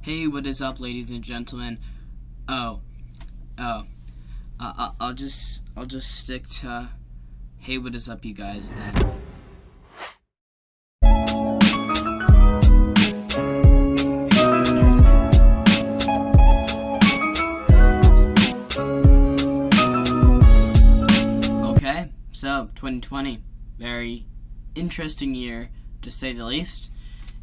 Hey, what is up, ladies and gentlemen? Oh, oh, I'll just stick to hey, what is up, you guys, then. Okay, so 2020, very interesting year to say the least.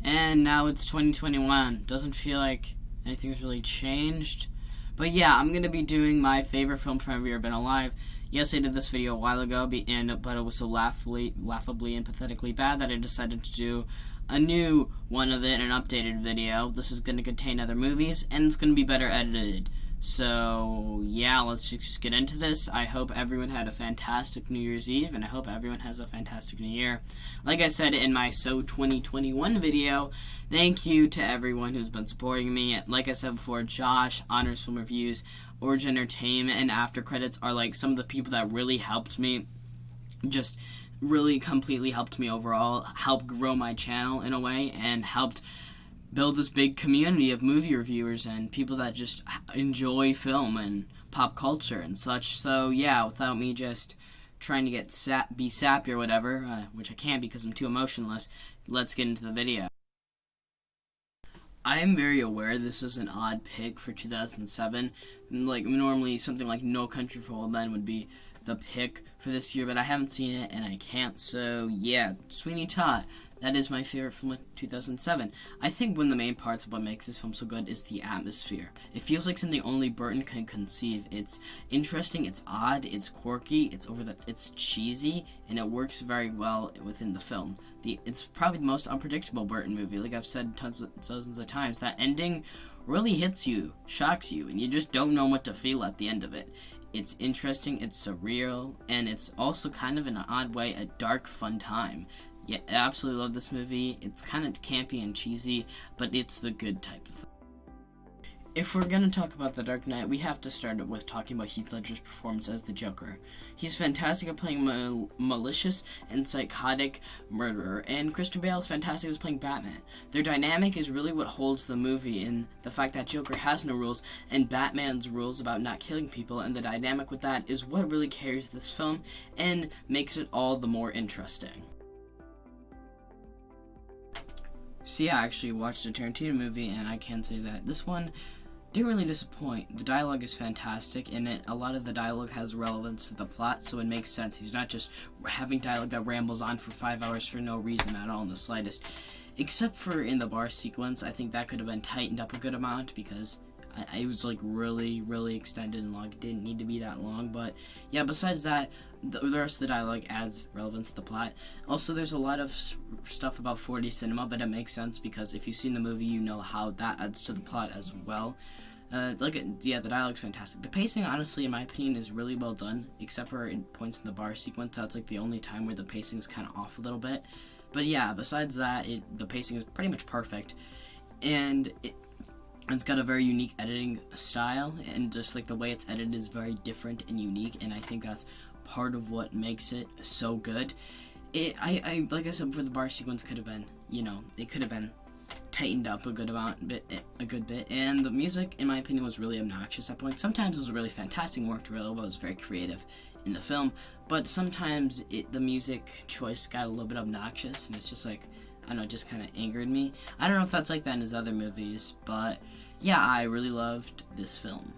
And now it's 2021. Doesn't feel like anything's really changed. But yeah, I'm going to be doing my favorite film from every year been alive. Yes, I did this video a while ago, but it was so laughably and pathetically bad that I decided to do a new one of it, an updated video. This is going to contain other movies, and it's going to be better edited. So, yeah, let's just get into this. I hope everyone had a fantastic New Year's Eve, and I hope everyone has a fantastic New Year. Like I said in my So 2021 video, thank you to everyone who's been supporting me. Like I said before, Josh, Honors Film Reviews, Origin Entertainment, and After Credits are like some of the people that really helped me. Just really completely helped me overall, helped grow my channel in a way, and helped build this big community of movie reviewers and people that just enjoy film and pop culture and such. So yeah, without me just trying to get be sappy or whatever, which I can't because I'm too emotionless, let's get into the video. I am very aware this is an odd pick for 2007. Like, normally something like No Country for Old Men would be the pick for this year, but I haven't seen it and I can't, so yeah, Sweeney Todd. That is my favorite film of 2007. I think one of the main parts of what makes this film so good is the atmosphere. It feels like something only Burton can conceive. It's interesting, it's odd, it's quirky, it's cheesy, and it works very well within the film. It's probably the most unpredictable Burton movie. Like I've said dozens of times, that ending really hits you, shocks you, and you just don't know what to feel at the end of it. It's interesting, it's surreal, and it's also kind of in an odd way a dark, fun time. Yeah, I absolutely love this movie. It's kind of campy and cheesy, but it's the good type of thing. If we're going to talk about The Dark Knight, we have to start with talking about Heath Ledger's performance as the Joker. He's fantastic at playing malicious and psychotic murderer, and Christian Bale is fantastic as playing Batman. Their dynamic is really what holds the movie, in the fact that Joker has no rules, and Batman's rules about not killing people, and the dynamic with that is what really carries this film, and makes it all the more interesting. So yeah, I actually watched a Tarantino movie, and I can say that this one didn't really disappoint. The dialogue is fantastic in it. A lot of the dialogue has relevance to the plot, so it makes sense. He's not just having dialogue that rambles on for 5 hours for no reason at all in the slightest. Except for in the bar sequence, I think that could have been tightened up a good amount, because it was like really extended and long. It didn't need to be that long, but yeah, besides that, the rest of the dialogue adds relevance to the plot. Also, there's a lot of stuff about 4D cinema, but it makes sense because if you've seen the movie, you know how that adds to the plot as well. The dialogue's fantastic. The pacing, honestly, in my opinion, is really well done, except for in points in the bar sequence. That's like the only time where the pacing's kind of off a little bit. But yeah, besides that, the pacing is pretty much perfect, and it's got a very unique editing style, and just like the way it's edited is very different and unique, and I think that's part of what makes it so good. Like I said before, the bar sequence could have been, it could have been tightened up a good bit, and the music, in my opinion, was really obnoxious at points. Sometimes it was really fantastic and worked really well, it was very creative in the film, but sometimes the music choice got a little bit obnoxious, and it's just like, I don't know, it just kind of angered me. I don't know if that's like that in his other movies, but yeah, I really loved this film.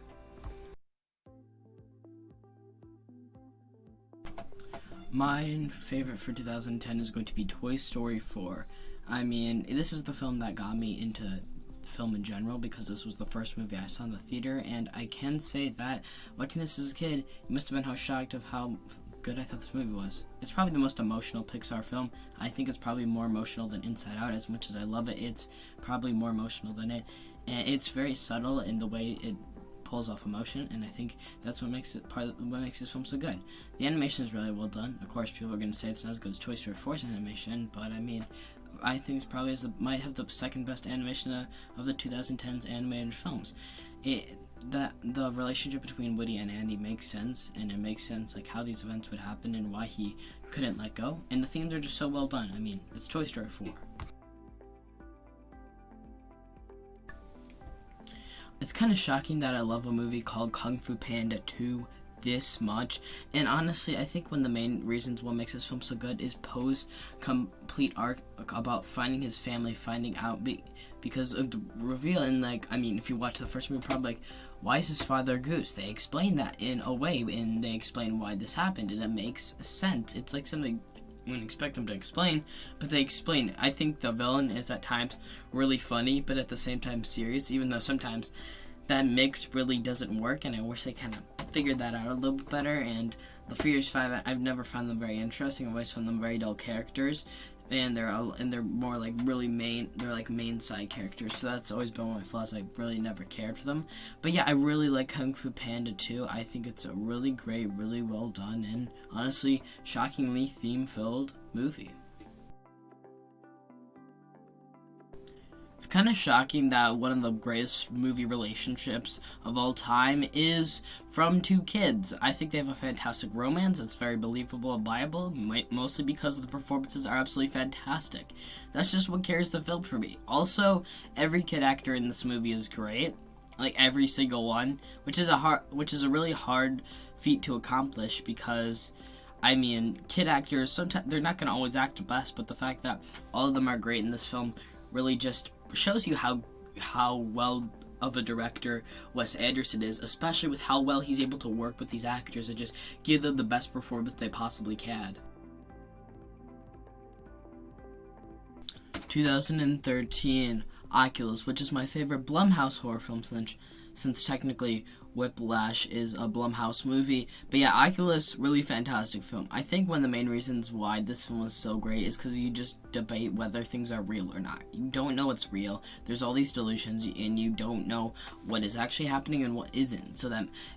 My favorite for 2010 is going to be Toy Story 4. I mean, this is the film that got me into film in general, because this was the first movie I saw in the theater, and I can say that watching this as a kid, you must have been shocked of how good I thought this movie was. It's probably the most emotional Pixar film. I think it's probably more emotional than Inside Out. As much as I love it, it's probably more emotional than it, and it's very subtle in the way it pulls off emotion, and I think that's what makes this film so good. The animation is really well done. Of course, people are going to say it's not as good as Toy Story 4's animation, but I mean, I think it's probably might have the second best animation of the 2010s animated films. The relationship between Woody and Andy makes sense, and it makes sense like how these events would happen and why he couldn't let go, and the themes are just so well done. I mean, it's Toy Story 4. It's kind of shocking that I love a movie called Kung Fu Panda 2 this much, and honestly I think one of the main reasons what makes this film so good is Poe's complete arc about finding his family, finding out because of the reveal. And like, I mean, if you watch the first movie, probably like, why is his father a goose? They explain that in a way, and they explain why this happened, and it makes sense. It's like something you wouldn't expect them to explain, but they explain it. I think the villain is at times really funny, but at the same time serious, even though sometimes that mix really doesn't work, and I wish they kind of figured that out a little bit better. And the Furious Five, I've never found them very interesting. I've always found them very dull characters, and they're more like really main. They're like main side characters, so that's always been one of my flaws. I really never cared for them. But yeah, I really like Kung Fu Panda 2. I think it's a really great, really well done, and honestly, shockingly theme-filled movie. It's kind of shocking that one of the greatest movie relationships of all time is from two kids. I think they have a fantastic romance. It's very believable and viable, mostly because the performances are absolutely fantastic. That's just what carries the film for me. Also, every kid actor in this movie is great, like every single one, which is a really hard feat to accomplish because, I mean, kid actors, sometimes they're not going to always act the best, but the fact that all of them are great in this film really just shows you how well of a director Wes Anderson is, especially with how well he's able to work with these actors and just give them the best performance they possibly can. 2013, Oculus, which is my favorite Blumhouse horror film since technically Whiplash is a Blumhouse movie. But yeah, Oculus, really fantastic film. I think one of the main reasons why this film is so great is because you just debate whether things are real or not. You don't know what's real. There's all these delusions, and you don't know what is actually happening and what isn't. So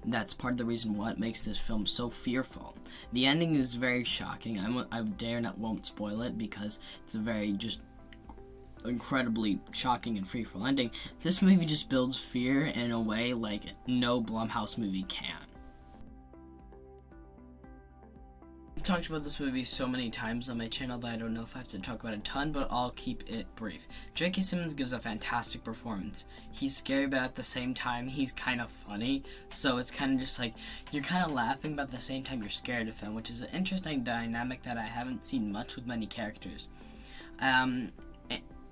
that's part of the reason what makes this film so fearful. The ending is very shocking. Won't spoil it because it's a very just incredibly shocking and free-for ending. This movie just builds fear in a way like no Blumhouse movie can. I've talked about this movie so many times on my channel that I don't know if I have to talk about it a ton, but I'll keep it brief. J.K. Simmons gives a fantastic performance. He's scary, but at the same time, he's kind of funny, so it's kind of just like, you're kind of laughing, but at the same time, you're scared of him, which is an interesting dynamic that I haven't seen much with many characters.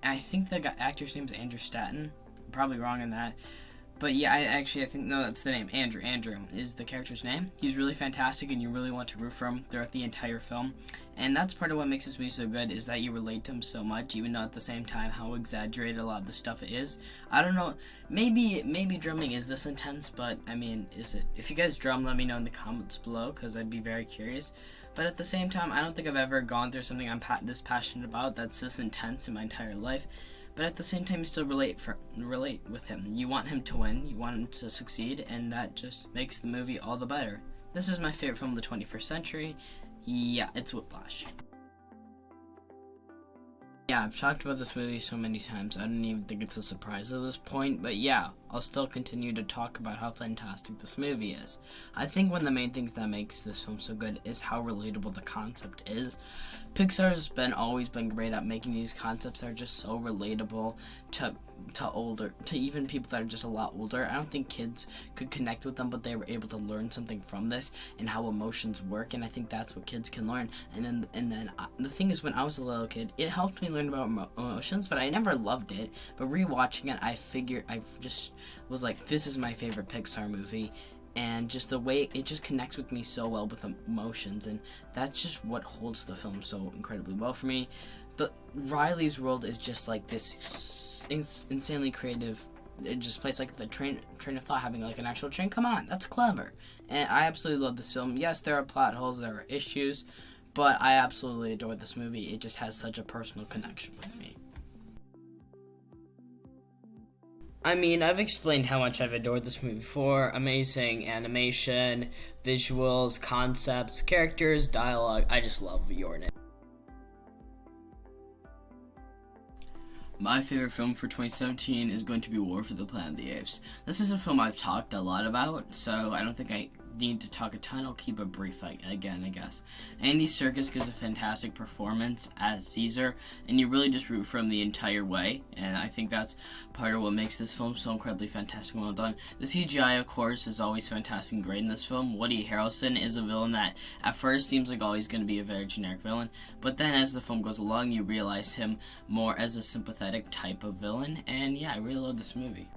I think the actor's name is Andrew Stanton. I'm probably wrong in that. But yeah, I think, no, that's the name. Andrew is the character's name. He's really fantastic, and you really want to root for him throughout the entire film. And that's part of what makes this movie so good, is that you relate to him so much, even though at the same time how exaggerated a lot of the stuff is. I don't know, maybe drumming is this intense, but, I mean, is it? If you guys drum, let me know in the comments below, because I'd be very curious. But at the same time, I don't think I've ever gone through something I'm this passionate about that's this intense in my entire life. But at the same time, you still relate with him. You want him to win, you want him to succeed, and that just makes the movie all the better. This is my favorite film of the 21st century. Yeah, it's Whiplash. Yeah, I've talked about this movie so many times, I don't even think it's a surprise at this point, but yeah, I'll still continue to talk about how fantastic this movie is. I think one of the main things that makes this film so good is how relatable the concept is. Pixar's always been great at making these concepts that are just so relatable to even people that are just a lot older. I don't think kids could connect with them, but they were able to learn something from this and how emotions work, and I think that's what kids can learn. And then the thing is, when I was a little kid, it helped me learn about emotions, but I never loved it. But rewatching it, I just was like, this is my favorite Pixar movie. And just the way it just connects with me so well with emotions, and that's just what holds the film so incredibly well for me. Riley's world is just like this insanely creative. It just plays like the train of thought, having like an actual train. Come on, that's clever. And I absolutely love this film. Yes, there are plot holes, there are issues, but I absolutely adore this movie. It just has such a personal connection with me. I mean, I've explained how much I've adored this movie before. Amazing animation, visuals, concepts, characters, dialogue. I just love Your Name. My favorite film for 2017 is going to be War for the Planet of the Apes. This is a film I've talked a lot about, so I don't think I need to talk a ton, I'll keep it brief again, I guess. Andy Serkis gives a fantastic performance as Caesar, and you really just root for him the entire way, and I think that's part of what makes this film so incredibly fantastic and well done. The CGI, of course, is always fantastic and great in this film. Woody Harrelson is a villain that at first seems like always going to be a very generic villain, but then as the film goes along, you realize him more as a sympathetic type of villain, and yeah, I really love this movie.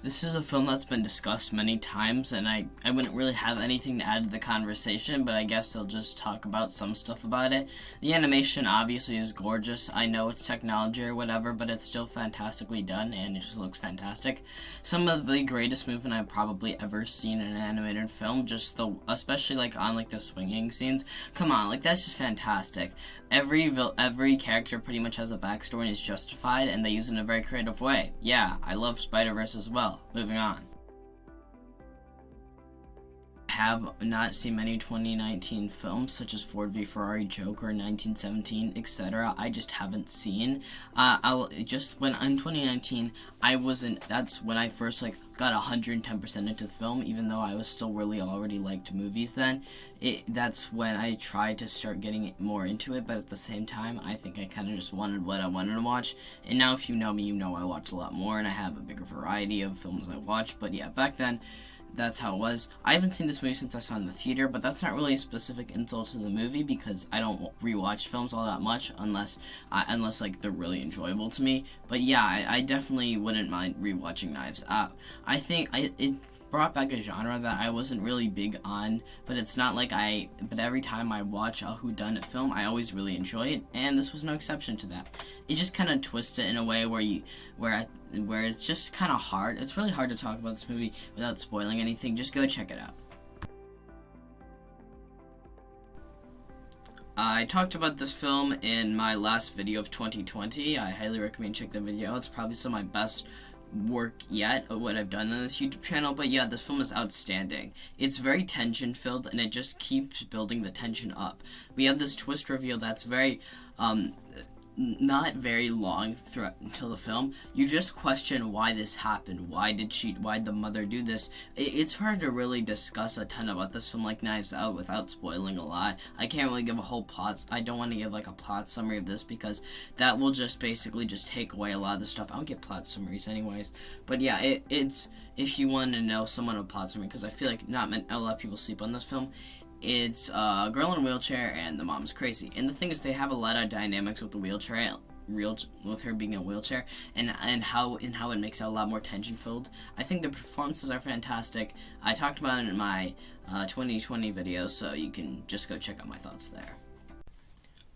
This is a film that's been discussed many times, and I wouldn't really have anything to add to the conversation, but I guess I'll just talk about some stuff about it. The animation obviously is gorgeous. I know it's technology or whatever, but it's still fantastically done, and it just looks fantastic. Some of the greatest movement I've probably ever seen in an animated film, especially like on like the swinging scenes. Come on, like that's just fantastic. Every character pretty much has a backstory and is justified, and they use it in a very creative way. Yeah, I love Spider-Verse as well. Moving on. Have not seen many 2019 films such as Ford v Ferrari, Joker, 1917, etc. I just haven't seen. In 2019, that's when I first got 110% into the film, even though I was still really already liked movies then. That's when I tried to start getting more into it, but at the same time, I think I kind of just wanted what I wanted to watch. And now if you know me, you know I watch a lot more, and I have a bigger variety of films I watch. But yeah, back then, that's how it was. I haven't seen this movie since I saw it in the theater, but that's not really a specific insult to the movie because I don't rewatch films all that much unless they're really enjoyable to me. But yeah, I definitely wouldn't mind rewatching Knives Out. I think it brought back a genre that I wasn't really big on, but it's not like but every time I watch a whodunit film, I always really enjoy it, and this was no exception to that. It just kind of twists it in a way where it's just kind of hard. It's really hard to talk about this movie without spoiling anything. Just go check it out. I talked about this film in my last video of 2020. I highly recommend check that video out. It's probably some of my best work yet of what I've done on this YouTube channel, but yeah, this film is outstanding. It's very tension filled, and it just keeps building the tension up. We have this twist reveal that's very not very long until the film. You just question why this happened. Why'd the mother do this? It's hard to really discuss a ton about this film like Knives Out without spoiling a lot. I can't really give a whole plot. I don't want to give like a plot summary of this because that will just basically just take away a lot of the stuff. I don't get plot summaries anyways. But yeah, it's if you want to know somewhat of a plot summary, because I feel like a lot of people sleep on this film. It's a girl in a wheelchair, and the mom's crazy. And the thing is, they have a lot of dynamics with the wheelchair, with her being in a wheelchair, and how it makes it a lot more tension filled. I think the performances are fantastic. I talked about it in my 2020 video, so you can just go check out my thoughts there.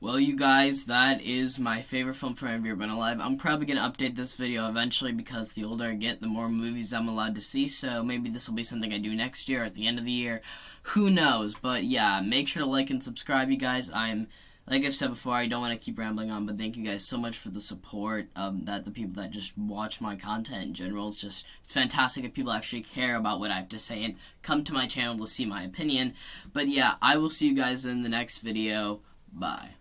Well, you guys, that is my favorite film from Have You Ever Been Alive. I'm probably going to update this video eventually because the older I get, the more movies I'm allowed to see, so maybe this will be something I do next year or at the end of the year. Who knows? But yeah, make sure to like and subscribe, you guys. Like I've said before, I don't want to keep rambling on, but thank you guys so much for the support, that the people that just watch my content in general. It's fantastic if people actually care about what I have to say and come to my channel to see my opinion. But yeah, I will see you guys in the next video. Bye.